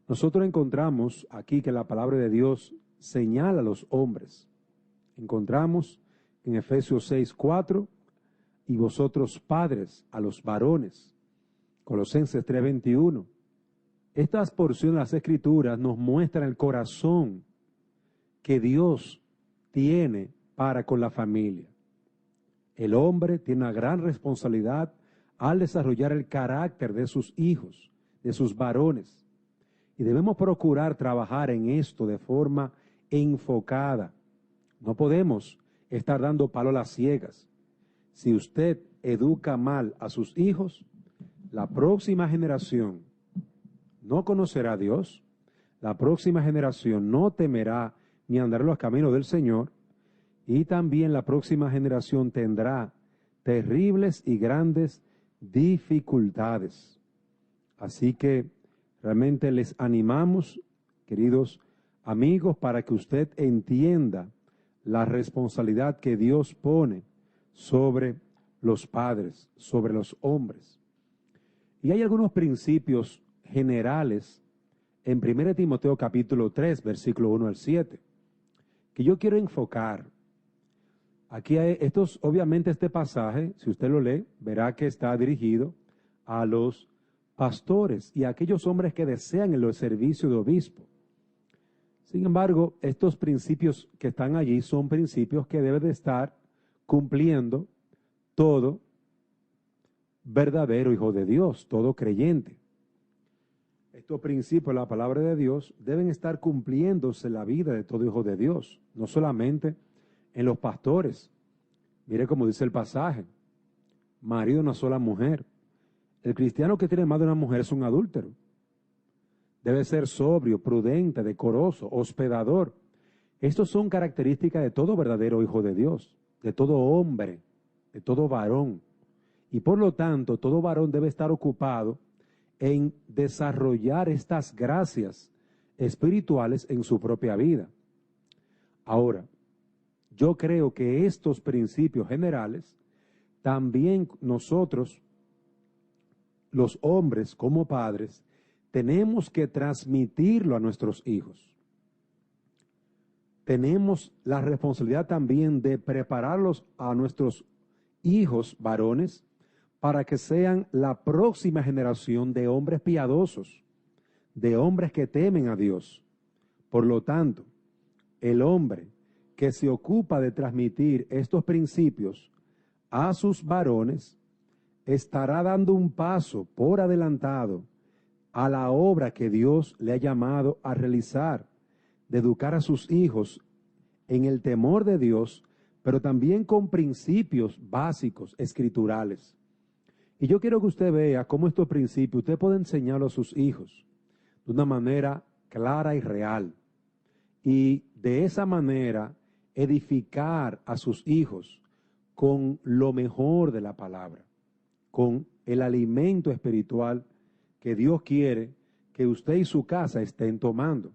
Nosotros encontramos aquí que la palabra de Dios señala a los hombres. Encontramos en Efesios 6:4, y vosotros padres a los varones. Colosenses 3:21. Estas porciones de las Escrituras nos muestran el corazón que Dios tiene para con la familia. El hombre tiene una gran responsabilidad al desarrollar el carácter de sus hijos, de sus varones. Y debemos procurar trabajar en esto de forma enfocada. No podemos estar dando palo a las ciegas. Si usted educa mal a sus hijos, la próxima generación no conocerá a Dios, la próxima generación no temerá ni andará en los caminos del Señor, y también la próxima generación tendrá terribles y grandes dificultades. Así que realmente les animamos, queridos amigos, para que usted entienda la responsabilidad que Dios pone sobre los padres, sobre los hombres. Y hay algunos principios generales en 1 Timoteo capítulo 3, versículo 1 al 7, que yo quiero enfocar. Aquí hay obviamente este pasaje, si usted lo lee, verá que está dirigido a los pastores y a aquellos hombres que desean el servicio de obispo. Sin embargo, estos principios que están allí son principios que debe de estar cumpliendo todo verdadero hijo de Dios, todo creyente. Estos principios de la palabra de Dios deben estar cumpliéndose en la vida de todo hijo de Dios, no solamente en los pastores. Mire cómo dice el pasaje: marido de una sola mujer. El cristiano que tiene más de una mujer es un adúltero. Debe ser sobrio, prudente, decoroso, hospedador. Estos son características de todo verdadero hijo de Dios, de todo hombre, de todo varón. Y por lo tanto, todo varón debe estar ocupado en desarrollar estas gracias espirituales en su propia vida. Ahora, yo creo que estos principios generales, también nosotros, los hombres como padres, tenemos que transmitirlo a nuestros hijos. Tenemos la responsabilidad también de prepararlos a nuestros hijos varones para que sean la próxima generación de hombres piadosos, de hombres que temen a Dios. Por lo tanto, el hombre que se ocupa de transmitir estos principios a sus varones estará dando un paso por adelantado a la obra que Dios le ha llamado a realizar, de educar a sus hijos en el temor de Dios, pero también con principios básicos escriturales. Y yo quiero que usted vea cómo estos principios usted puede enseñarlos a sus hijos de una manera clara y real. Y de esa manera edificar a sus hijos con lo mejor de la palabra, con el alimento espiritual que Dios quiere que usted y su casa estén tomando.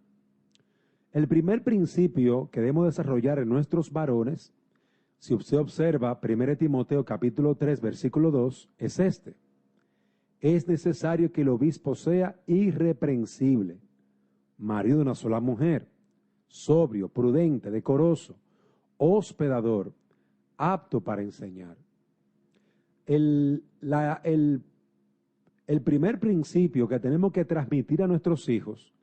El primer principio que debemos desarrollar en nuestros varones, si usted observa 1 Timoteo capítulo 3, versículo 2, es este: es necesario que el obispo sea irreprensible, marido de una sola mujer, sobrio, prudente, decoroso, hospedador, apto para enseñar. El primer principio que tenemos que transmitir a nuestros hijos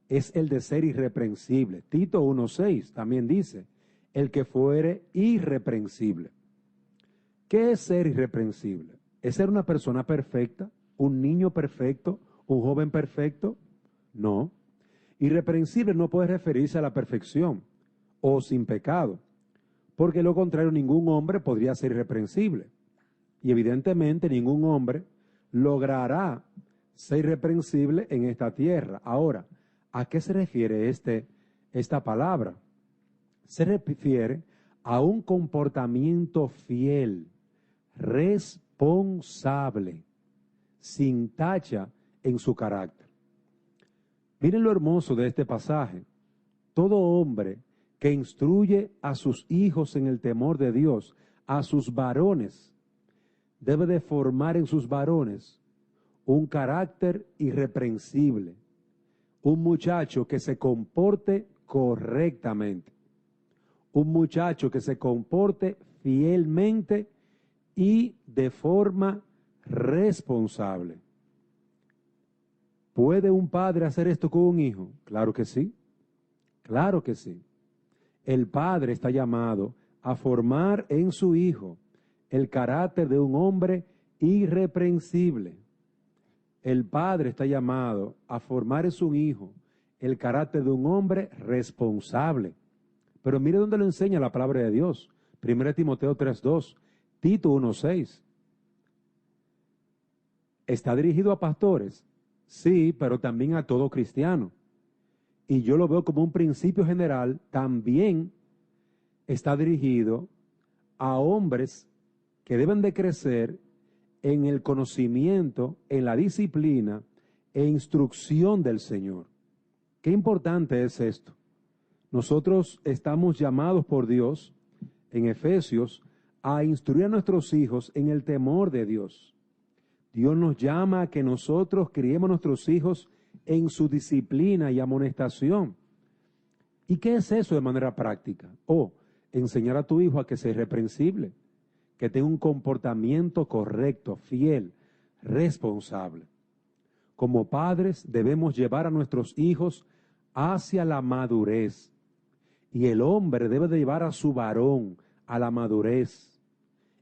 es el de ser irreprensible. Tito 1:6 también dice: el que fuere irreprensible. ¿Qué es ser irreprensible? ¿Es ser una persona perfecta? ¿Un niño perfecto? ¿Un joven perfecto? No. Irreprensible no puede referirse a la perfección o sin pecado, porque lo contrario, ningún hombre podría ser irreprensible. Y evidentemente ningún hombre logrará ser irreprensible en esta tierra. Ahora, ¿a qué se refiere esta palabra? Se refiere a un comportamiento fiel, responsable, sin tacha en su carácter. Miren lo hermoso de este pasaje. Todo hombre que instruye a sus hijos en el temor de Dios, a sus varones, debe de formar en sus varones un carácter irreprensible, un muchacho que se comporte correctamente, un muchacho que se comporte fielmente y de forma responsable. ¿Puede un padre hacer esto con un hijo? Claro que sí, claro que sí. El padre está llamado a formar en su hijo el carácter de un hombre irreprensible. El padre está llamado a formar en su hijo el carácter de un hombre responsable. Pero mire dónde lo enseña la palabra de Dios. 1 Timoteo 3:2, Tito 1:6. ¿Está dirigido a pastores? Sí, pero también a todo cristiano. Y yo lo veo como un principio general, también está dirigido a hombres que deben de crecer en el conocimiento, en la disciplina e instrucción del Señor. Qué importante es esto. Nosotros estamos llamados por Dios, en Efesios, a instruir a nuestros hijos en el temor de Dios. Dios nos llama a que nosotros criemos a nuestros hijos en su disciplina y amonestación. ¿Y qué es eso de manera práctica? Enseñar a tu hijo a que sea irreprensible, que tenga un comportamiento correcto, fiel, responsable. Como padres debemos llevar a nuestros hijos hacia la madurez. Y el hombre debe de llevar a su varón a la madurez.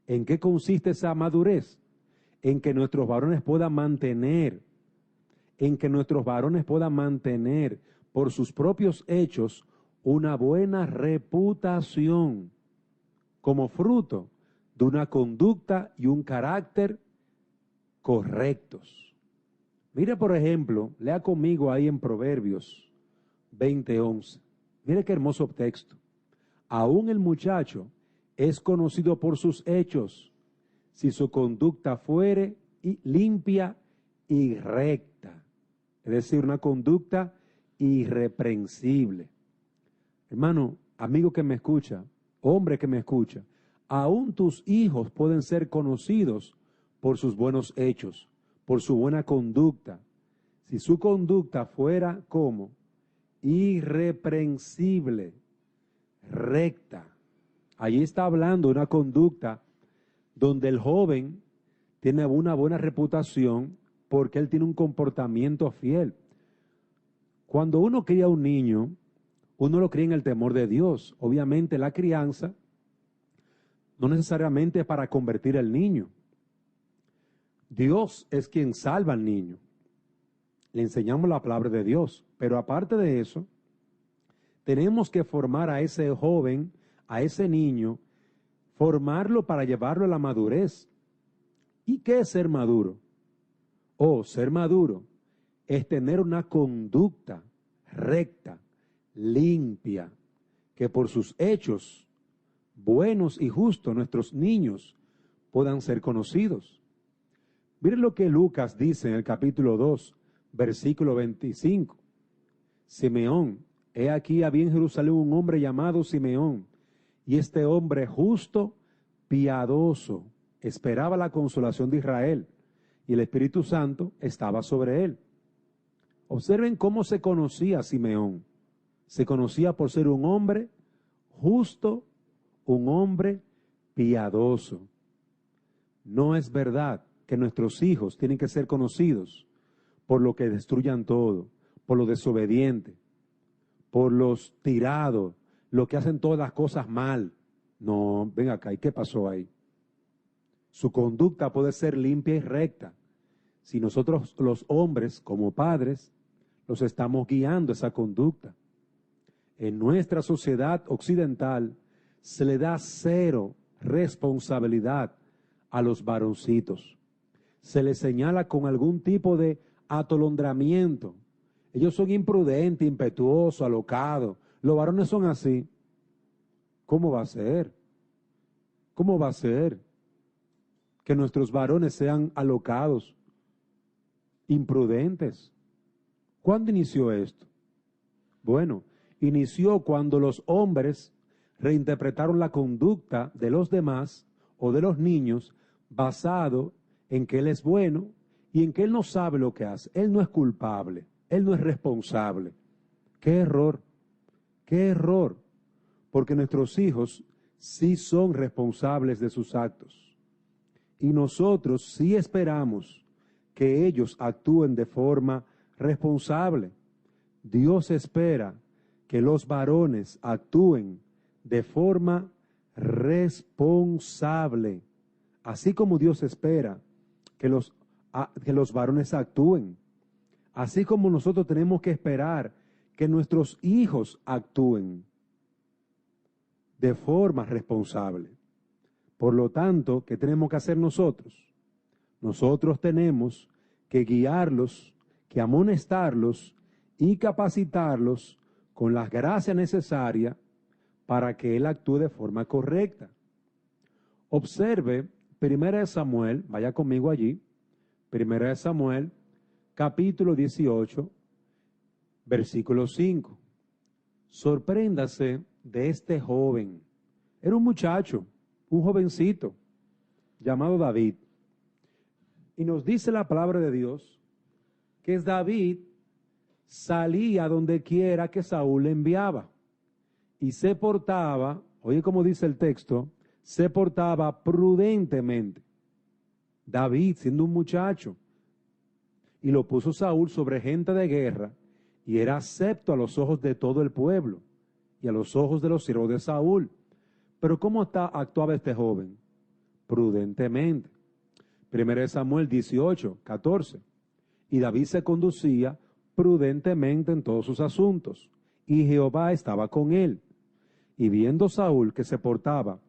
¿En qué consiste esa madurez? En que nuestros varones puedan mantener, por sus propios hechos una buena reputación como fruto de una conducta y un carácter correctos. Mire, por ejemplo, lea conmigo ahí en Proverbios 20:11. Mire qué hermoso texto. Aún el muchacho es conocido por sus hechos, si su conducta fuere limpia y recta. Es decir, una conducta irreprensible. Hermano, amigo que me escucha, hombre que me escucha, aún tus hijos pueden ser conocidos por sus buenos hechos, por su buena conducta. Si su conducta fuera como irreprensible, recta. Allí está hablando de una conducta donde el joven tiene una buena reputación porque él tiene un comportamiento fiel. Cuando uno cría a un niño, uno lo cría en el temor de Dios. Obviamente la crianza no necesariamente es para convertir al niño. Dios es quien salva al niño. Le enseñamos la palabra de Dios. Pero aparte de eso, tenemos que formar a ese joven, a ese niño, formarlo para llevarlo a la madurez. ¿Y qué es ser maduro? Ser maduro es tener una conducta recta, limpia, que por sus hechos buenos y justos nuestros niños puedan ser conocidos. Miren lo que Lucas dice en el capítulo 2, versículo 25. Simeón, he aquí había en Jerusalén un hombre llamado Simeón, y este hombre justo, piadoso, esperaba la consolación de Israel, y el Espíritu Santo estaba sobre él. Observen cómo se conocía Simeón. Se conocía por ser un hombre justo, un hombre piadoso. No es verdad que nuestros hijos tienen que ser conocidos por lo que destruyan todo, por lo desobediente, por los tirados, los que hacen todas las cosas mal. No, ven acá, ¿y qué pasó ahí? Su conducta puede ser limpia y recta. Si nosotros los hombres, como padres, los estamos guiando esa conducta. En nuestra sociedad occidental se le da cero responsabilidad a los varoncitos. Se les señala con algún tipo de atolondramiento. Ellos son imprudentes, impetuosos, alocados. Los varones son así. ¿Cómo va a ser? ¿Cómo va a ser que nuestros varones sean alocados, imprudentes? ¿Cuándo inició esto? Bueno, inició cuando los hombres reinterpretaron la conducta de los demás o de los niños basado en que él es bueno y en que él no sabe lo que hace. Él no es culpable. Él no es responsable. ¡Qué error! ¡Qué error! Porque nuestros hijos sí son responsables de sus actos. Y nosotros sí esperamos que ellos actúen de forma responsable. Dios espera que los varones actúen de forma responsable, así como Dios espera que los varones actúen, así como nosotros tenemos que esperar que nuestros hijos actúen de forma responsable. Por lo tanto, ¿qué tenemos que hacer nosotros? Nosotros tenemos que guiarlos, que amonestarlos y capacitarlos con las gracias necesarias para que él actúe de forma correcta. Observe 1 Samuel, vaya conmigo allí, 1 Samuel, capítulo 18, versículo 5. Sorpréndase de este joven. Era un muchacho, un jovencito, llamado David. Y nos dice la palabra de Dios que David salía donde quiera que Saúl le enviaba. Y se portaba, oye como dice el texto, se portaba prudentemente. David, siendo un muchacho, y lo puso Saúl sobre gente de guerra, y era acepto a los ojos de todo el pueblo, y a los ojos de los siervos de Saúl. Pero ¿cómo actuaba este joven? Prudentemente. 1 Samuel 18, 14. Y David se conducía prudentemente en todos sus asuntos, y Jehová estaba con él. Y viendo Saúl que se portaba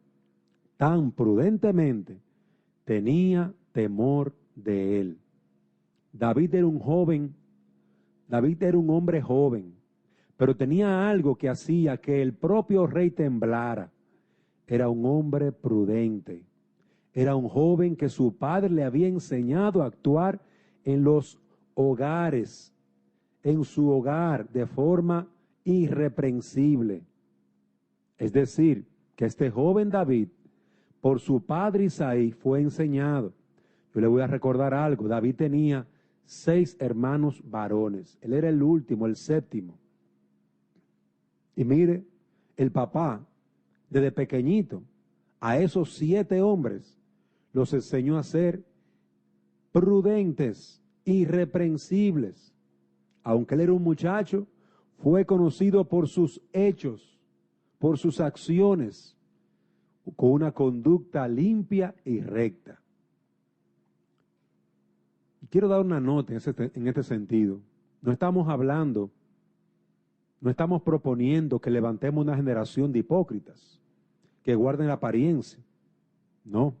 tan prudentemente, tenía temor de él. David era un hombre joven, pero tenía algo que hacía que el propio rey temblara. Era un hombre prudente. Era un joven que su padre le había enseñado a actuar en los hogares, en su hogar, de forma irreprensible. Es decir, que este joven David, por su padre Isaí, fue enseñado. Yo le voy a recordar algo. David tenía 6 hermanos varones. Él era el último, el séptimo. Y mire, el papá, desde pequeñito, a esos 7 hombres, los enseñó a ser prudentes, irreprensibles. Aunque él era un muchacho, fue conocido por sus hechos, por sus acciones, con una conducta limpia y recta. Y quiero dar una nota en este sentido. No estamos proponiendo que levantemos una generación de hipócritas, que guarden la apariencia. No,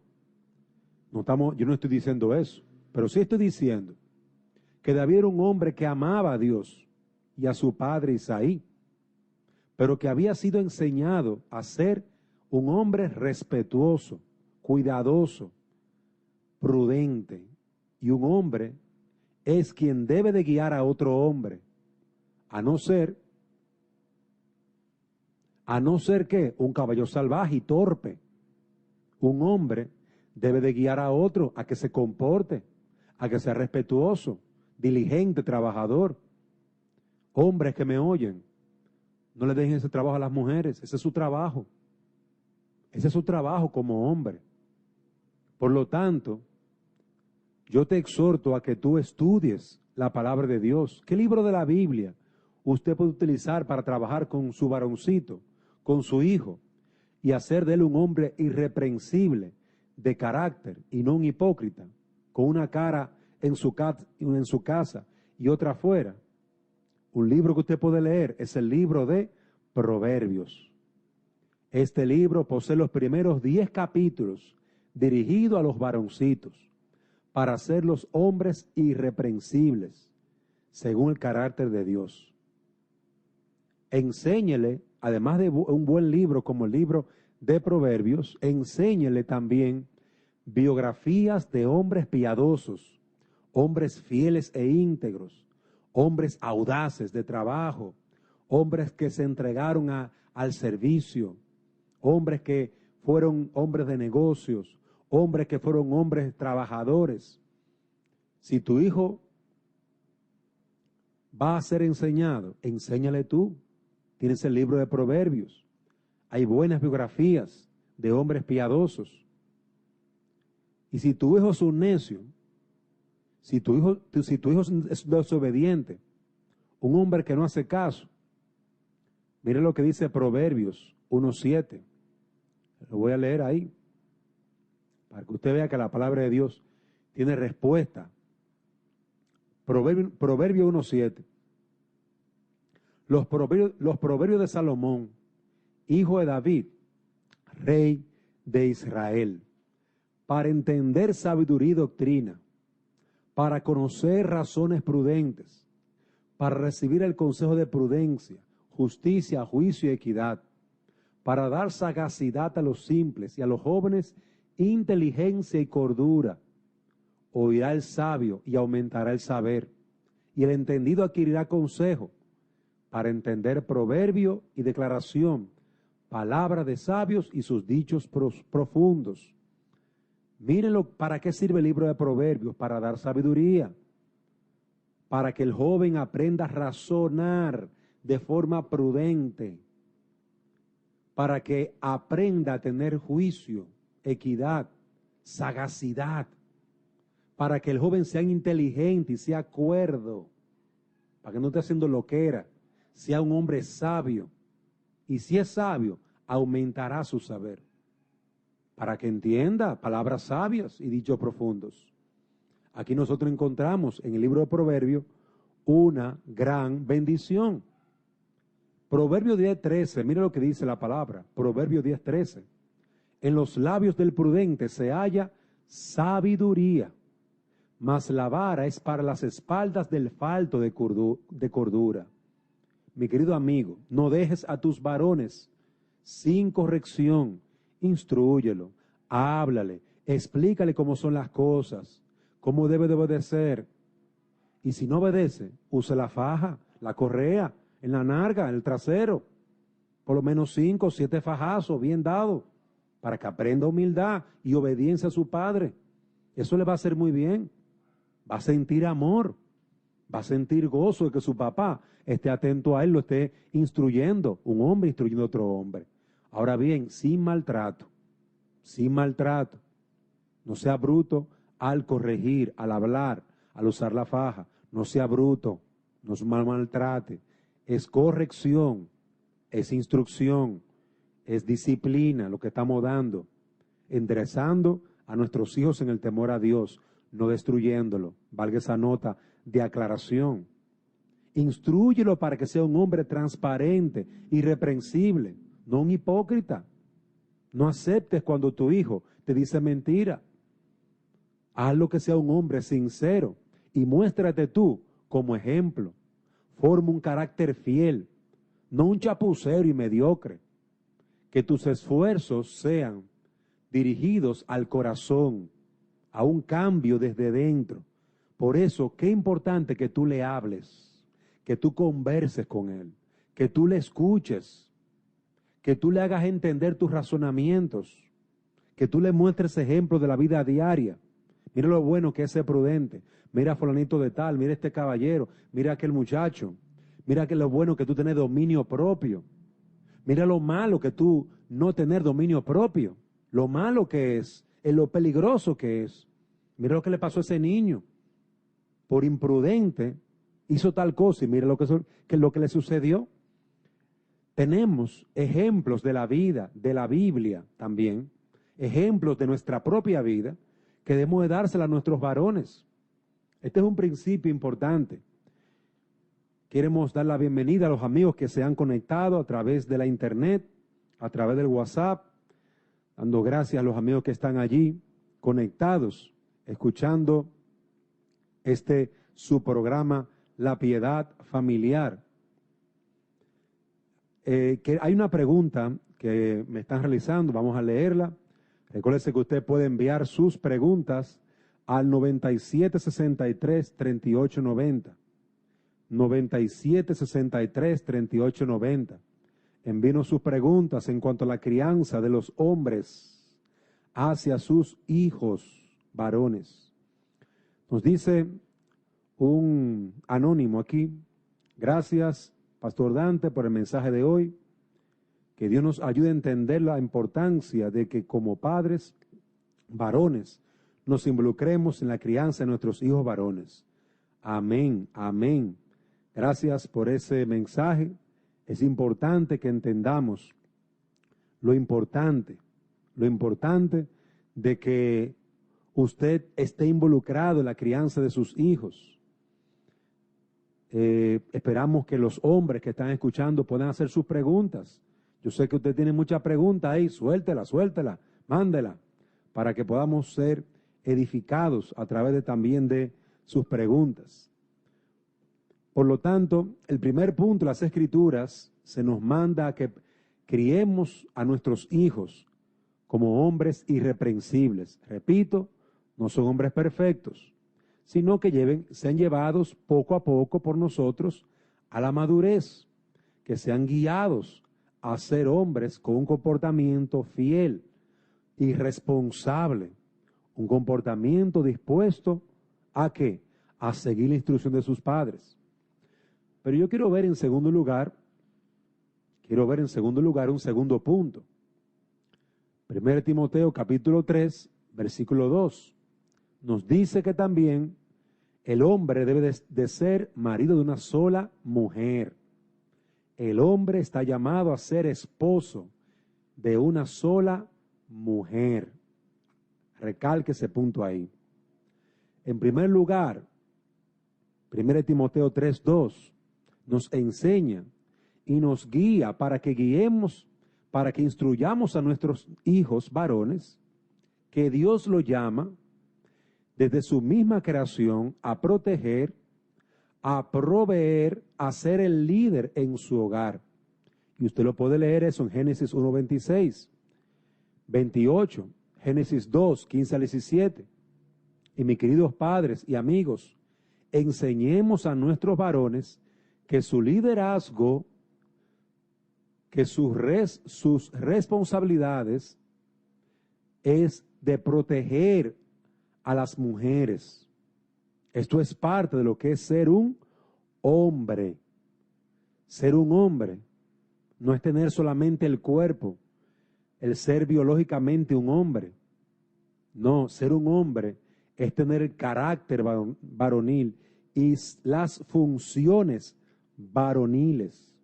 yo no estoy diciendo eso, pero sí estoy diciendo que David era un hombre que amaba a Dios y a su padre Isaí, pero que había sido enseñado a ser un hombre respetuoso, cuidadoso, prudente. Y un hombre es quien debe de guiar a otro hombre, a no ser que un caballo salvaje y torpe. Un hombre debe de guiar a otro a que se comporte, a que sea respetuoso, diligente, trabajador. Hombres que me oyen, no le dejen ese trabajo a las mujeres, ese es su trabajo. Ese es su trabajo como hombre. Por lo tanto, yo te exhorto a que tú estudies la palabra de Dios. ¿Qué libro de la Biblia usted puede utilizar para trabajar con su varoncito, con su hijo, y hacer de él un hombre irreprensible, de carácter y no un hipócrita, con una cara en su casa y otra afuera? Un libro que usted puede leer es el libro de Proverbios. Este libro posee los primeros 10 capítulos dirigidos a los varoncitos para hacer los hombres irreprensibles según el carácter de Dios. Enséñele, además de un buen libro como el libro de Proverbios, enséñele también biografías de hombres piadosos, hombres fieles e íntegros, hombres audaces de trabajo, hombres que se entregaron al servicio, hombres que fueron hombres de negocios, hombres que fueron hombres trabajadores. Si tu hijo va a ser enseñado, enséñale tú. Tienes el libro de Proverbios. Hay buenas biografías de hombres piadosos. Y si tu hijo es un necio, si tu hijo es desobediente, un hombre que no hace caso, mire lo que dice Proverbios 1:7. Lo voy a leer ahí, para que usted vea que la palabra de Dios tiene respuesta. Proverbio 1:7. Los proverbios de Salomón, hijo de David, rey de Israel, para entender sabiduría y doctrina, para conocer razones prudentes, para recibir el consejo de prudencia, justicia, juicio y equidad, para dar sagacidad a los simples y a los jóvenes inteligencia y cordura. Oirá el sabio y aumentará el saber, y el entendido adquirirá consejo, para entender proverbio y declaración, palabra de sabios y sus dichos profundos. Mírenlo, ¿para qué sirve el libro de Proverbios? Para dar sabiduría, para que el joven aprenda a razonar de forma prudente, para que aprenda a tener juicio, equidad, sagacidad, para que el joven sea inteligente y sea cuerdo, para que no esté haciendo loquera, sea un hombre sabio, y si es sabio, aumentará su saber, para que entienda palabras sabias y dichos profundos. Aquí nosotros encontramos en el libro de Proverbios una gran bendición. Proverbio 10:13, mire lo que dice la palabra, Proverbio 10:13. En los labios del prudente se halla sabiduría, mas la vara es para las espaldas del falto de cordura. Mi querido amigo, no dejes a tus varones sin corrección, instrúyelo, háblale, explícale cómo son las cosas, cómo debe de obedecer. Y si no obedece, use la faja, la correa, en la narga, en el trasero, por lo menos 5 o 7 fajazos bien dados, para que aprenda humildad y obediencia a su padre. Eso le va a hacer muy bien. Va a sentir amor, va a sentir gozo de que su papá esté atento a él, lo esté instruyendo, un hombre instruyendo a otro hombre. Ahora bien, sin maltrato, sin maltrato. No sea bruto al corregir, al hablar, al usar la faja. No sea bruto, no se maltrate. Es corrección, es instrucción, es disciplina lo que estamos dando, enderezando a nuestros hijos en el temor a Dios, no destruyéndolo. Valga esa nota de aclaración. Instrúyelo para que sea un hombre transparente, irreprensible, no un hipócrita. No aceptes cuando tu hijo te dice mentira. Hazlo que sea un hombre sincero y muéstrate tú como ejemplo. Forma un carácter fiel, no un chapucero y mediocre. Que tus esfuerzos sean dirigidos al corazón, a un cambio desde dentro. Por eso, qué importante que tú le hables, que tú converses con él, que tú le escuches, que tú le hagas entender tus razonamientos, que tú le muestres ejemplos de la vida diaria. Mira lo bueno que es ser prudente. Mira a fulanito de tal, mira a este caballero, mira a aquel muchacho. Mira que lo bueno que tú tenés dominio propio. Mira lo malo que tú no tener dominio propio. Lo malo que es, lo peligroso que es. Mira lo que le pasó a ese niño. Por imprudente hizo tal cosa y mira lo que le sucedió. Tenemos ejemplos de la vida, de la Biblia también, ejemplos de nuestra propia vida que debemos de dársela a nuestros varones. Este es un principio importante. Queremos dar la bienvenida a los amigos que se han conectado a través de la internet, a través del WhatsApp, dando gracias a los amigos que están allí conectados, escuchando su programa La Piedad Familiar. Que hay una pregunta que me están realizando, vamos a leerla. Recuérdese que usted puede enviar sus preguntas al 9763-3890. 9763-3890. Envíenos sus preguntas en cuanto a la crianza de los hombres hacia sus hijos varones. Nos dice un anónimo aquí, Gracias, Pastor Dante, por el mensaje de hoy. Que Dios nos ayude a entender la importancia de que como padres varones nos involucremos en la crianza de nuestros hijos varones. Amén, amén. Gracias por ese mensaje. Es importante que entendamos lo importante de que usted esté involucrado en la crianza de sus hijos. Esperamos que los hombres que están escuchando puedan hacer sus preguntas. Yo sé que usted tiene muchas preguntas ahí, suéltela, mándela, para que podamos ser edificados a través también de sus preguntas. Por lo tanto, el primer punto de las Escrituras se nos manda a que criemos a nuestros hijos como hombres irreprensibles. Repito, no son hombres perfectos, sino que sean llevados poco a poco por nosotros a la madurez, que sean guiados a ser hombres con un comportamiento fiel y responsable, un comportamiento dispuesto ¿a qué? A seguir la instrucción de sus padres. Pero yo quiero ver en segundo lugar un segundo punto. 1 Timoteo capítulo 3, versículo 2, nos dice que también el hombre debe de ser marido de una sola mujer. El hombre está llamado a ser esposo de una sola mujer. Recalque ese punto ahí. En primer lugar, 1 Timoteo 3:2 nos enseña y nos guía para que instruyamos a nuestros hijos varones, que Dios lo llama desde su misma creación a proteger, a proveer, a ser el líder en su hogar. Y usted lo puede leer eso en Génesis 1:26, 28, Génesis 2, 15 al 17. Y mis queridos padres y amigos, enseñemos a nuestros varones que su liderazgo, que sus responsabilidades es de proteger a las mujeres. Esto es parte de lo que es ser un hombre. Ser un hombre no es tener solamente el cuerpo, el ser biológicamente un hombre. No, ser un hombre es tener el carácter varonil y las funciones varoniles.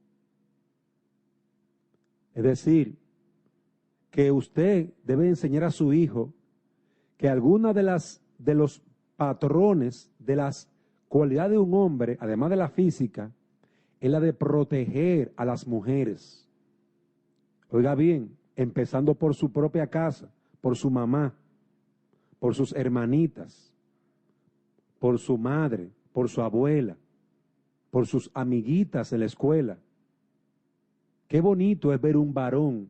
Es decir, que usted debe enseñar a su hijo que alguna de los patrones, de las cualidades de un hombre, además de la física, es la de proteger a las mujeres. Oiga bien, empezando por su propia casa, por su mamá, por sus hermanitas, por su madre, por su abuela, por sus amiguitas en la escuela. Qué bonito es ver un varón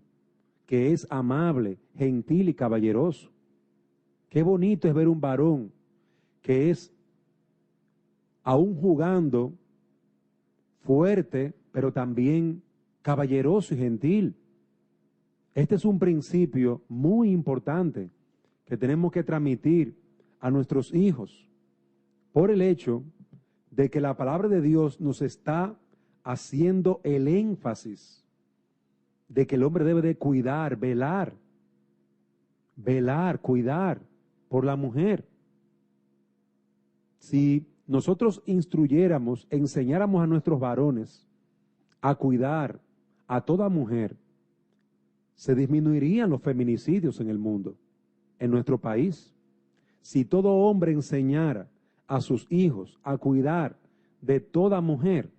que es amable, gentil y caballeroso. Qué bonito es ver un varón que es, aún jugando, fuerte, pero también caballeroso y gentil. Este es un principio muy importante que tenemos que transmitir a nuestros hijos por el hecho de que la palabra de Dios nos está haciendo el énfasis de que el hombre debe de cuidar, cuidar por la mujer. Si nosotros instruyéramos, enseñáramos a nuestros varones a cuidar a toda mujer, se disminuirían los feminicidios en el mundo, en nuestro país. Si todo hombre enseñara a sus hijos a cuidar de toda mujer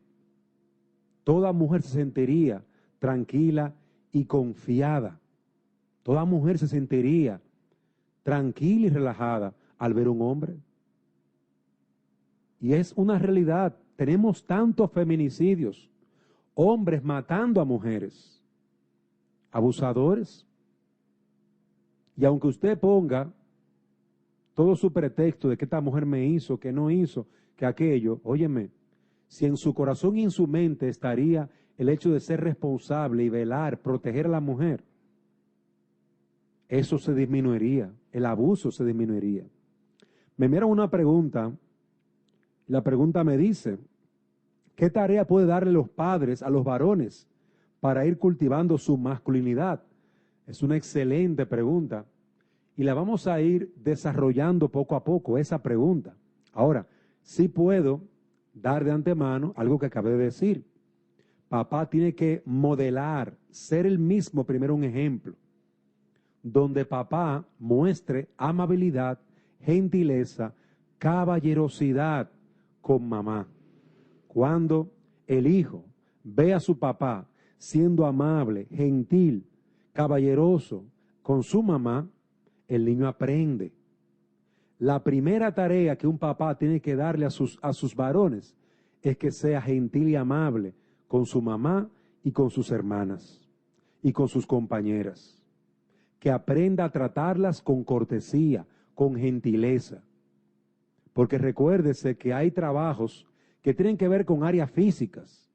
se sentiría tranquila y confiada. Toda mujer se sentiría tranquila y relajada al ver un hombre. Y es una realidad. Tenemos tantos feminicidios, hombres matando a mujeres, abusadores. Y aunque usted ponga todo su pretexto de que esta mujer me hizo, que no hizo, que aquello, óyeme, si en su corazón y en su mente estaría el hecho de ser responsable y velar, proteger a la mujer, eso se disminuiría, el abuso se disminuiría. Me miran una pregunta, la pregunta me dice, ¿Qué tarea puede darle los padres a los varones para ir cultivando su masculinidad? Es una excelente pregunta y la vamos a ir desarrollando poco a poco, esa pregunta. Ahora, sí puedo dar de antemano algo que acabé de decir. Papá tiene que modelar, ser el mismo primero un ejemplo, donde papá muestre amabilidad, gentileza, caballerosidad con mamá. Cuando el hijo ve a su papá siendo amable, gentil, caballeroso con su mamá, el niño aprende. La primera tarea que un papá tiene que darle a sus varones es que sea gentil y amable con su mamá y con sus hermanas y con sus compañeras. Que aprenda a tratarlas con cortesía, con gentileza. Porque recuérdese que hay trabajos que tienen que ver con áreas físicas,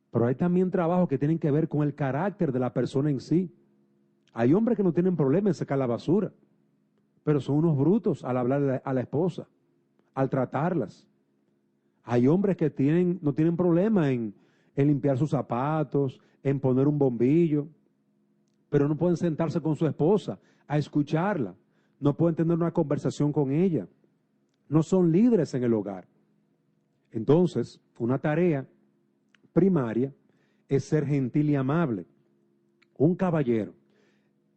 pero hay también trabajos que tienen que ver con el carácter de la persona en sí. Hay hombres que no tienen problema en sacar la basura, pero son unos brutos al hablar a la esposa, al tratarlas. Hay hombres que no tienen problema en limpiar sus zapatos, en poner un bombillo, pero no pueden sentarse con su esposa a escucharla, no pueden tener una conversación con ella, no son líderes en el hogar. Entonces, una tarea primaria es ser gentil y amable, un caballero.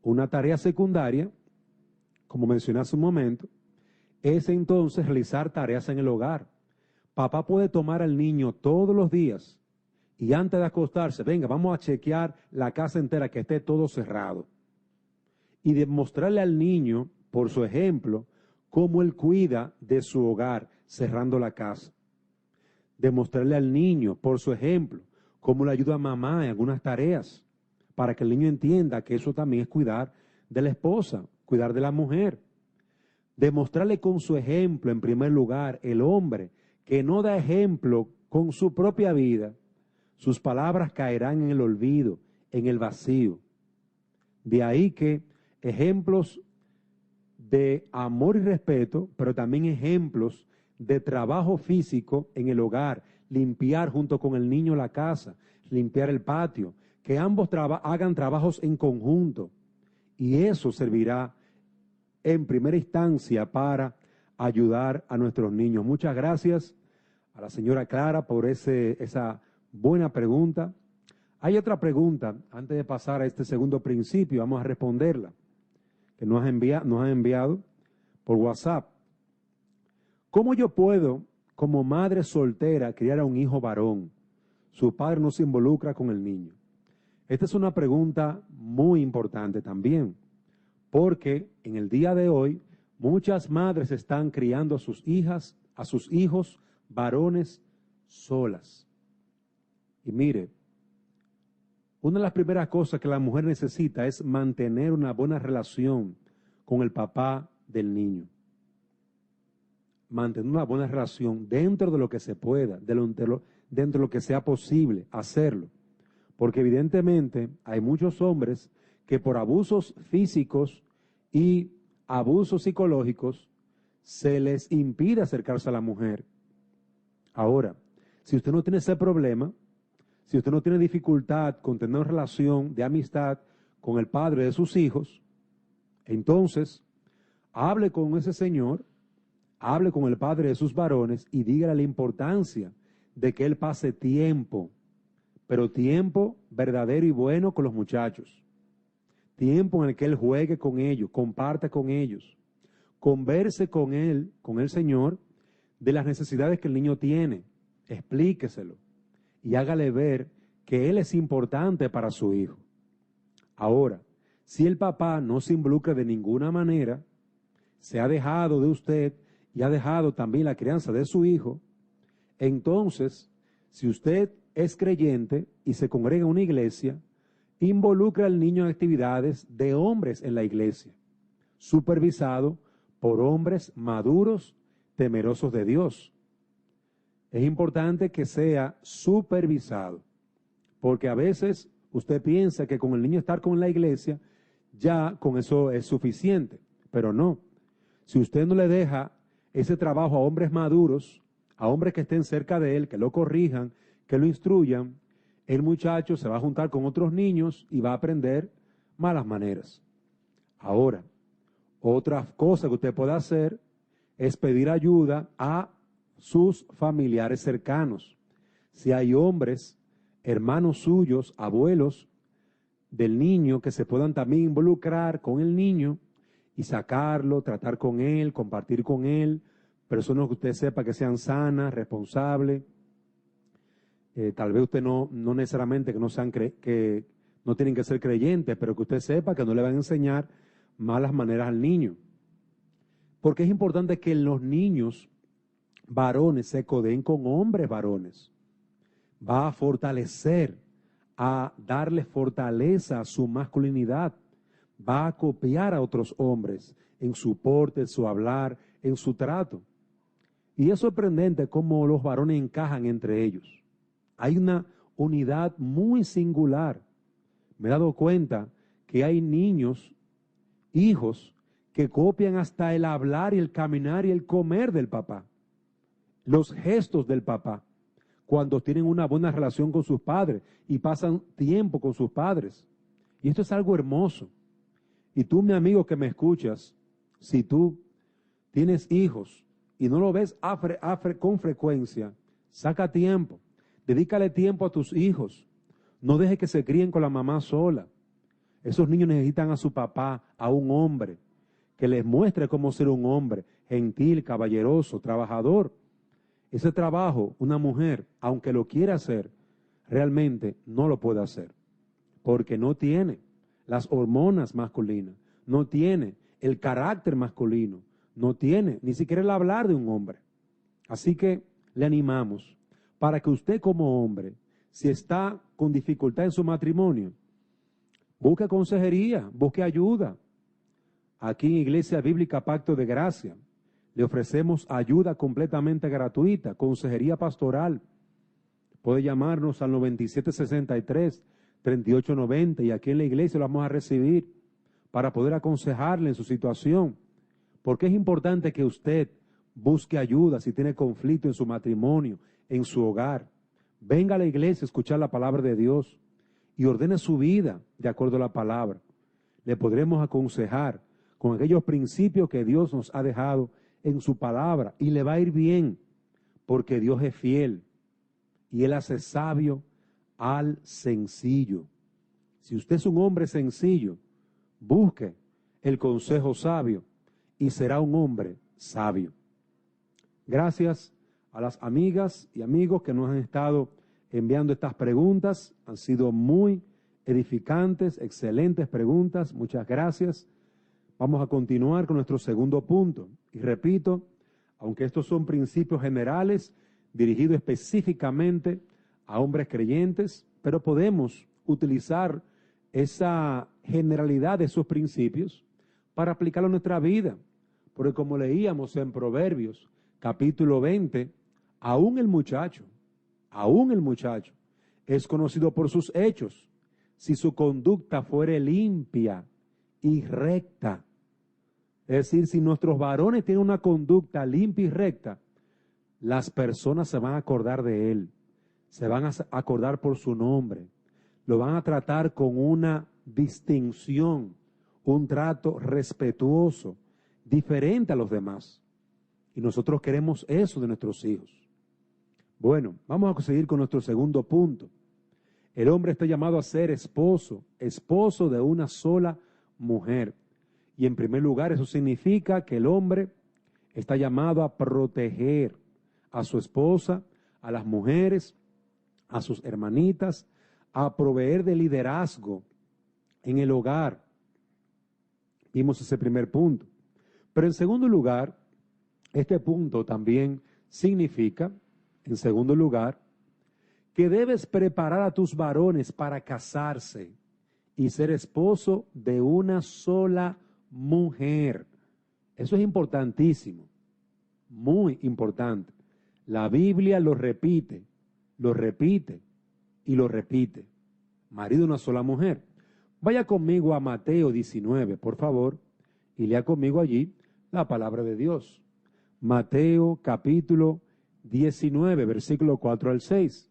Una tarea secundaria, como mencioné hace un momento, es entonces realizar tareas en el hogar. Papá puede tomar al niño todos los días y antes de acostarse, venga, vamos a chequear la casa entera, que esté todo cerrado. Y demostrarle al niño, por su ejemplo, cómo él cuida de su hogar, cerrando la casa. Demostrarle al niño, por su ejemplo, cómo le ayuda a mamá en algunas tareas, para que el niño entienda que eso también es cuidar de la esposa, cuidar de la mujer. Demostrarle con su ejemplo, en primer lugar, el hombre que no da ejemplo con su propia vida, sus palabras caerán en el olvido, en el vacío. De ahí que ejemplos de amor y respeto, pero también ejemplos de trabajo físico en el hogar, limpiar junto con el niño la casa, limpiar el patio, que ambos hagan trabajos en conjunto. Y eso servirá en primera instancia para ayudar a nuestros niños. Muchas gracias a la señora Clara por esa buena pregunta. Hay otra pregunta, antes de pasar a este segundo principio, vamos a responderla, que nos han enviado por WhatsApp. ¿Cómo yo puedo, como madre soltera, criar a un hijo varón? Su padre no se involucra con el niño. Esta es una pregunta muy importante también, porque en el día de hoy muchas madres están criando a sus hijos varones solas. Y mire, una de las primeras cosas que la mujer necesita es mantener una buena relación con el papá del niño. Mantener una buena relación dentro de lo que se pueda, dentro de lo que sea posible hacerlo. Porque evidentemente hay muchos hombres que por abusos físicos y abusos psicológicos se les impide acercarse a la mujer. Ahora, si usted no tiene ese problema, si usted no tiene dificultad con tener una relación de amistad con el padre de sus hijos, entonces hable con ese señor, hable con el padre de sus varones y dígale la importancia de que él pase tiempo, pero tiempo verdadero y bueno con los muchachos. Tiempo en el que él juegue con ellos, comparta con ellos, converse con él, con el Señor, de las necesidades que el niño tiene, explíqueselo y hágale ver que él es importante para su hijo. Ahora, si el papá no se involucra de ninguna manera, se ha dejado de usted y ha dejado también la crianza de su hijo, entonces, si usted es creyente y se congrega en una iglesia, involucra al niño en actividades de hombres en la iglesia, supervisado por hombres maduros, temerosos de Dios. Es importante que sea supervisado, porque a veces usted piensa que con el niño estar con la iglesia, ya con eso es suficiente, pero no. Si usted no le deja ese trabajo a hombres maduros, a hombres que estén cerca de él, que lo corrijan, que lo instruyan, el muchacho se va a juntar con otros niños y va a aprender malas maneras. Ahora, otra cosa que usted puede hacer es pedir ayuda a sus familiares cercanos. Si hay hombres, hermanos suyos, abuelos del niño que se puedan también involucrar con el niño y sacarlo, tratar con él, compartir con él, personas que usted sepa que sean sanas, responsables. Tal vez usted no necesariamente que no sean que no tienen que ser creyentes, pero que usted sepa que no le van a enseñar malas maneras al niño. Porque es importante que los niños varones se codeen con hombres varones. Va a fortalecer, a darle fortaleza a su masculinidad. Va a copiar a otros hombres en su porte, en su hablar, en su trato. Y es sorprendente cómo los varones encajan entre ellos. Hay una unidad muy singular. Me he dado cuenta que hay niños, hijos, que copian hasta el hablar y el caminar y el comer del papá. Los gestos del papá, cuando tienen una buena relación con sus padres y pasan tiempo con sus padres. Y esto es algo hermoso. Y tú, mi amigo que me escuchas, si tú tienes hijos y no lo ves con frecuencia, saca tiempo, dedícale tiempo a tus hijos. No dejes que se críen con la mamá sola. Esos niños necesitan a su papá, a un hombre, que les muestre cómo ser un hombre, gentil, caballeroso, trabajador. Ese trabajo, una mujer, aunque lo quiera hacer, realmente no lo puede hacer, porque no tiene las hormonas masculinas, no tiene el carácter masculino, no tiene ni siquiera el hablar de un hombre. Así que le animamos para que usted como hombre, si está con dificultad en su matrimonio, busque consejería, busque ayuda. Aquí en Iglesia Bíblica Pacto de Gracia le ofrecemos ayuda completamente gratuita, consejería pastoral. Puede llamarnos al 9763-3890 y aquí en la iglesia lo vamos a recibir para poder aconsejarle en su situación. Porque es importante que usted busque ayuda si tiene conflicto en su matrimonio, en su hogar. Venga a la iglesia a escuchar la palabra de Dios y ordene su vida de acuerdo a la palabra. Le podremos aconsejar con aquellos principios que Dios nos ha dejado en su palabra y le va a ir bien porque Dios es fiel y Él hace sabio al sencillo. Si usted es un hombre sencillo, busque el consejo sabio y será un hombre sabio. Gracias a las amigas y amigos que nos han estado enviando estas preguntas. Han sido muy edificantes, excelentes preguntas. Muchas gracias. Vamos a continuar con nuestro segundo punto. Y repito, aunque estos son principios generales dirigidos específicamente a hombres creyentes, pero podemos utilizar esa generalidad de esos principios para aplicarlo a nuestra vida. Porque como leíamos en Proverbios, capítulo 20, aún el muchacho es conocido por sus hechos, si su conducta fuere limpia y recta. Es decir, si nuestros varones tienen una conducta limpia y recta, las personas se van a acordar de él, se van a acordar por su nombre, lo van a tratar con una distinción, un trato respetuoso, diferente a los demás. Y nosotros queremos eso de nuestros hijos. Bueno, vamos a seguir con nuestro segundo punto. El hombre está llamado a ser esposo de una sola mujer. Y en primer lugar, eso significa que el hombre está llamado a proteger a su esposa, a las mujeres, a sus hermanitas, a proveer de liderazgo en el hogar. Vimos ese primer punto. Pero en segundo lugar, este punto también significa, en segundo lugar, que debes preparar a tus varones para casarse y ser esposo de una sola mujer. Eso es importantísimo, muy importante. La Biblia lo repite y lo repite. Marido de una sola mujer. Vaya conmigo a Mateo 19, por favor, y lea conmigo allí la palabra de Dios. Mateo capítulo 19, versículo 4 al 6.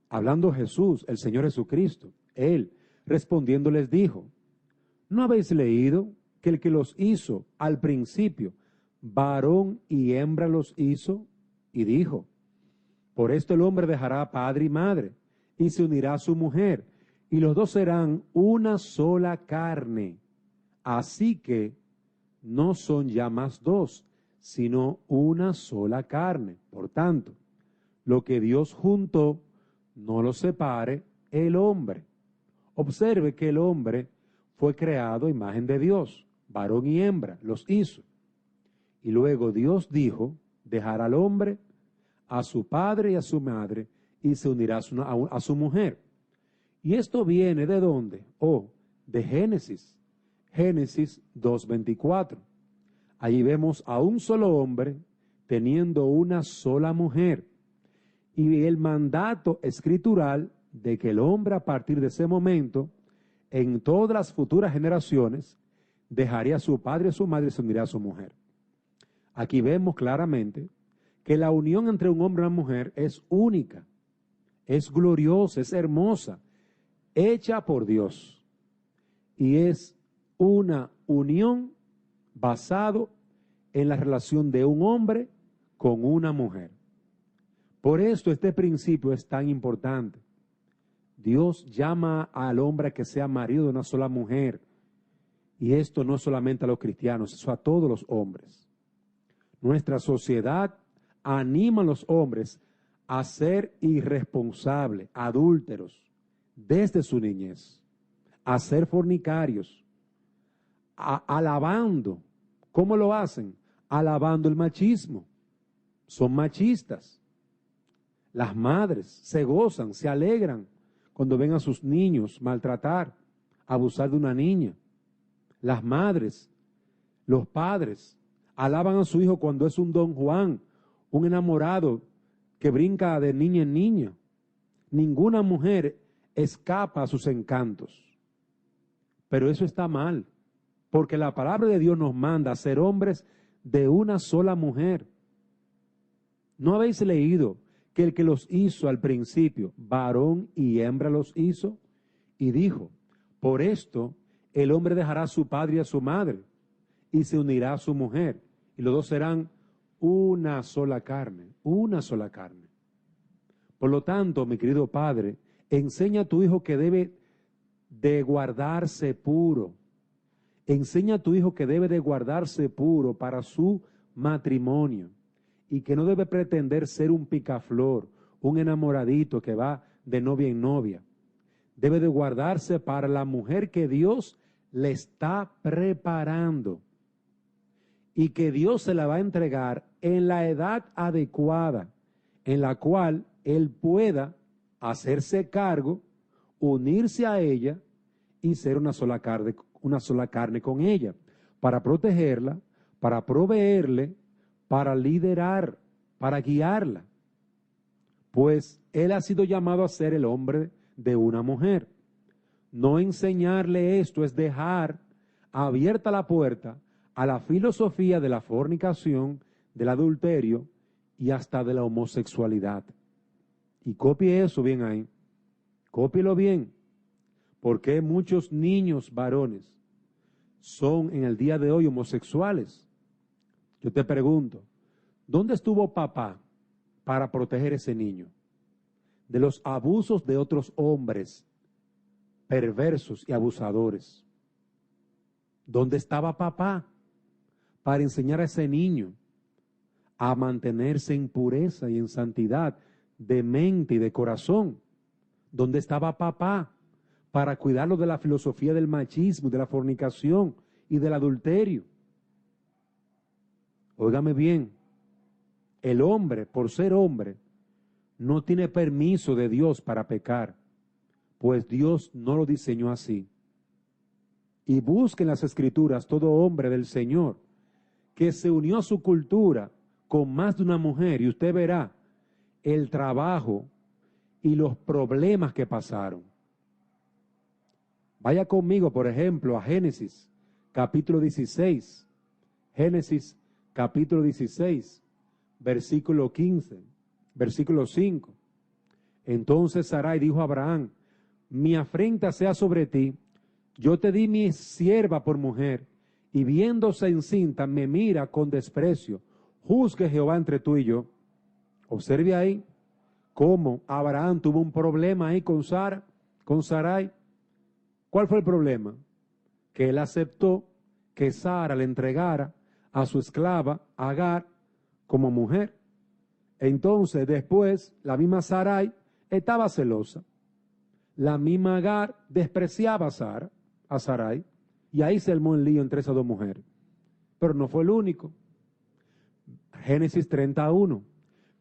Hablando Jesús, el Señor Jesucristo, Él respondiendo les dijo, ¿no habéis leído que el que los hizo al principio, varón y hembra los hizo? Y dijo, por esto el hombre dejará a padre y madre, y se unirá a su mujer, y los dos serán una sola carne. Así que no son ya más dos, sino una sola carne. Por tanto, lo que Dios juntó, no lo separe el hombre. Observe que el hombre fue creado a imagen de Dios, varón y hembra, los hizo. Y luego Dios dijo, dejará al hombre a su padre y a su madre, y se unirá a su mujer. ¿Y esto viene de dónde? De Génesis. Génesis 2:24. Allí vemos a un solo hombre teniendo una sola mujer. Y el mandato escritural de que el hombre a partir de ese momento, en todas las futuras generaciones, dejaría a su padre y a su madre y se uniría a su mujer. Aquí vemos claramente que la unión entre un hombre y una mujer es única, es gloriosa, es hermosa, hecha por Dios. Y es una unión basado en la relación de un hombre con una mujer. Por esto este principio es tan importante. Dios llama al hombre a que sea marido de una sola mujer. Y esto no solamente a los cristianos, eso a todos los hombres. Nuestra sociedad anima a los hombres a ser irresponsables, adúlteros, desde su niñez, a ser fornicarios, alabando. ¿Cómo lo hacen? Alabando el machismo. Son machistas. Las madres se gozan, se alegran cuando ven a sus niños maltratar, abusar de una niña. Las madres, los padres, alaban a su hijo cuando es un Don Juan, un enamorado que brinca de niña en niña. Ninguna mujer escapa a sus encantos. Pero eso está mal, porque la palabra de Dios nos manda a ser hombres de una sola mujer. ¿No habéis leído que el que los hizo al principio, varón y hembra los hizo? Y dijo, por esto el hombre dejará a su padre y a su madre, y se unirá a su mujer, y los dos serán una sola carne, una sola carne. Por lo tanto, mi querido padre, enseña a tu hijo que debe de guardarse puro. Enseña a tu hijo que debe de guardarse puro para su matrimonio y que no debe pretender ser un picaflor, un enamoradito que va de novia en novia. Debe de guardarse para la mujer que Dios le está preparando y que Dios se la va a entregar en la edad adecuada, en la cual él pueda hacerse cargo, unirse a ella y ser una sola carne con ella, para protegerla, para proveerle, para liderar, para guiarla. Pues él ha sido llamado a ser el hombre de una mujer. No enseñarle esto es dejar abierta la puerta a la filosofía de la fornicación, del adulterio y hasta de la homosexualidad. Y copie eso bien ahí, cópielo bien, porque muchos niños varones son en el día de hoy homosexuales. Yo te pregunto, ¿dónde estuvo papá para proteger ese niño de los abusos de otros hombres perversos y abusadores? ¿Dónde estaba papá para enseñar a ese niño a mantenerse en pureza y en santidad de mente y de corazón? ¿Dónde estaba papá para cuidarlo de la filosofía del machismo, de la fornicación y del adulterio? Óigame bien, el hombre, por ser hombre, no tiene permiso de Dios para pecar, pues Dios no lo diseñó así. Y busque en las Escrituras todo hombre del Señor que se unió a su cultura con más de una mujer y usted verá el trabajo y los problemas que pasaron. Vaya conmigo, por ejemplo, a Génesis, capítulo 16. Génesis, capítulo 16, versículo 15, versículo 5. Entonces Sarai dijo a Abraham, mi afrenta sea sobre ti, yo te di mi sierva por mujer, y viéndose encinta me mira con desprecio. Juzgue Jehová entre tú y yo. Observe ahí cómo Abraham tuvo un problema ahí con Sarai. ¿Cuál fue el problema? Que él aceptó que Sara le entregara a su esclava Agar como mujer. Entonces después la misma Sarai estaba celosa. La misma Agar despreciaba a Sarai, y ahí se armó el lío entre esas dos mujeres. Pero no fue el único. Génesis 31.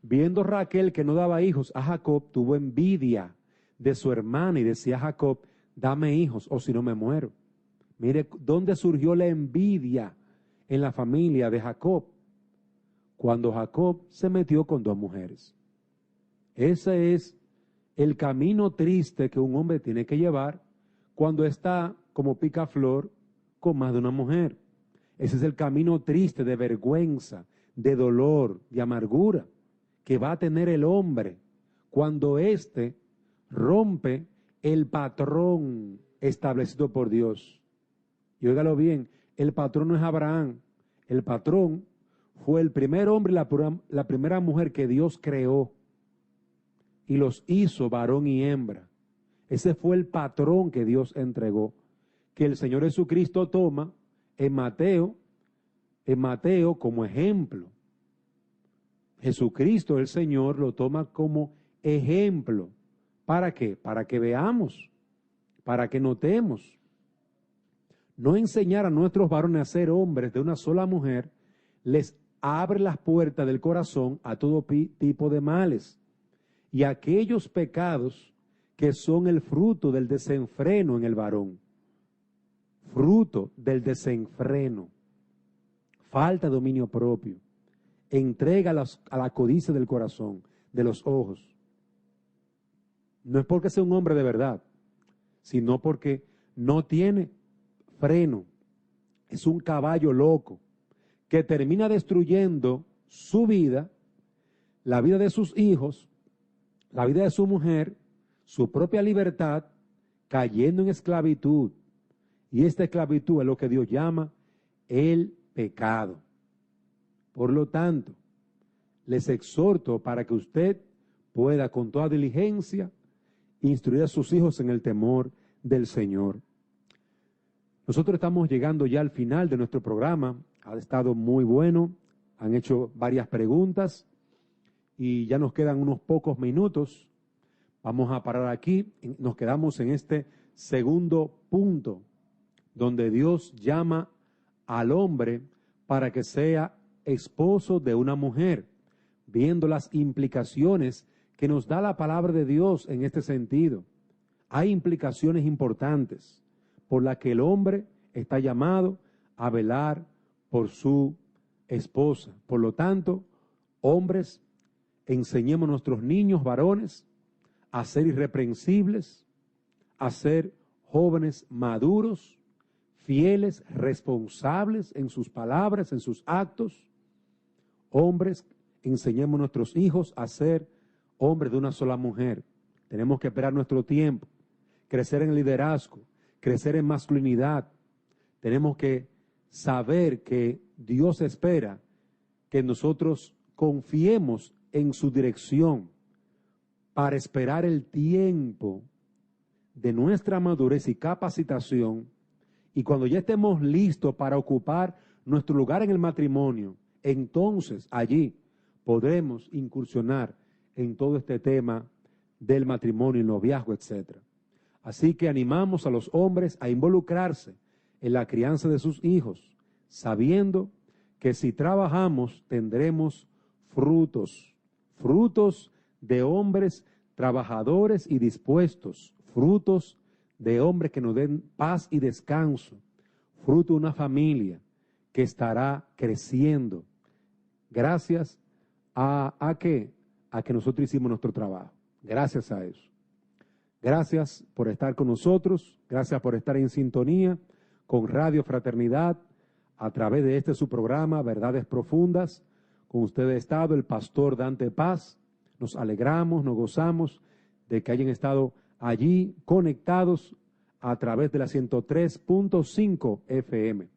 Viendo Raquel que no daba hijos a Jacob, tuvo envidia de su hermana y decía a Jacob, dame hijos o si no me muero. Mire, ¿dónde surgió la envidia en la familia de Jacob? Cuando Jacob se metió con dos mujeres. Ese es el camino triste que un hombre tiene que llevar cuando está como picaflor con más de una mujer. Ese es el camino triste de vergüenza, de dolor, de amargura que va a tener el hombre cuando éste rompe el patrón establecido por Dios. Y óigalo bien, el patrón no es Abraham, el patrón fue el primer hombre y la primera mujer que Dios creó y los hizo varón y hembra. Ese fue el patrón que Dios entregó, que el Señor Jesucristo toma en Mateo como ejemplo. Jesucristo el Señor lo toma como ejemplo. ¿Para qué? Para que veamos, para que notemos. No enseñar a nuestros varones a ser hombres de una sola mujer les abre las puertas del corazón a todo tipo de males y a aquellos pecados que son el fruto del desenfreno en el varón. Fruto del desenfreno. Falta de dominio propio. Entrega a la codicia del corazón, de los ojos. No es porque sea un hombre de verdad, sino porque no tiene freno. Es un caballo loco que termina destruyendo su vida, la vida de sus hijos, la vida de su mujer, su propia libertad, cayendo en esclavitud. Y esta esclavitud es lo que Dios llama el pecado. Por lo tanto, les exhorto para que usted pueda con toda diligencia instruir a sus hijos en el temor del Señor. Nosotros estamos llegando ya al final de nuestro programa. Ha estado muy bueno, han hecho varias preguntas y ya nos quedan unos pocos minutos. Vamos a parar aquí, nos quedamos en este segundo punto, donde Dios llama al hombre para que sea esposo de una mujer, viendo las implicaciones que nos da la palabra de Dios en este sentido. Hay implicaciones importantes por las que el hombre está llamado a velar por su esposa. Por lo tanto, hombres, enseñemos a nuestros niños varones a ser irreprensibles, a ser jóvenes maduros, fieles, responsables en sus palabras, en sus actos. Hombres, enseñemos a nuestros hijos a ser hombres de una sola mujer. Tenemos que esperar nuestro tiempo, crecer en liderazgo, crecer en masculinidad. Tenemos que saber que Dios espera que nosotros confiemos en su dirección para esperar el tiempo de nuestra madurez y capacitación, y cuando ya estemos listos para ocupar nuestro lugar en el matrimonio, entonces allí podremos incursionar en todo este tema del matrimonio, el noviazgo, etc. Así que animamos a los hombres a involucrarse en la crianza de sus hijos, sabiendo que si trabajamos tendremos frutos de hombres trabajadores y dispuestos, frutos de hombres que nos den paz y descanso, fruto de una familia que estará creciendo gracias a que nosotros hicimos nuestro trabajo, gracias a eso. Gracias por estar con nosotros, gracias por estar en sintonía con Radio Fraternidad a través de su programa, Verdades Profundas. Con usted ha estado el pastor Dante Paz. Nos alegramos, nos gozamos de que hayan estado allí conectados a través de la 103.5 FM.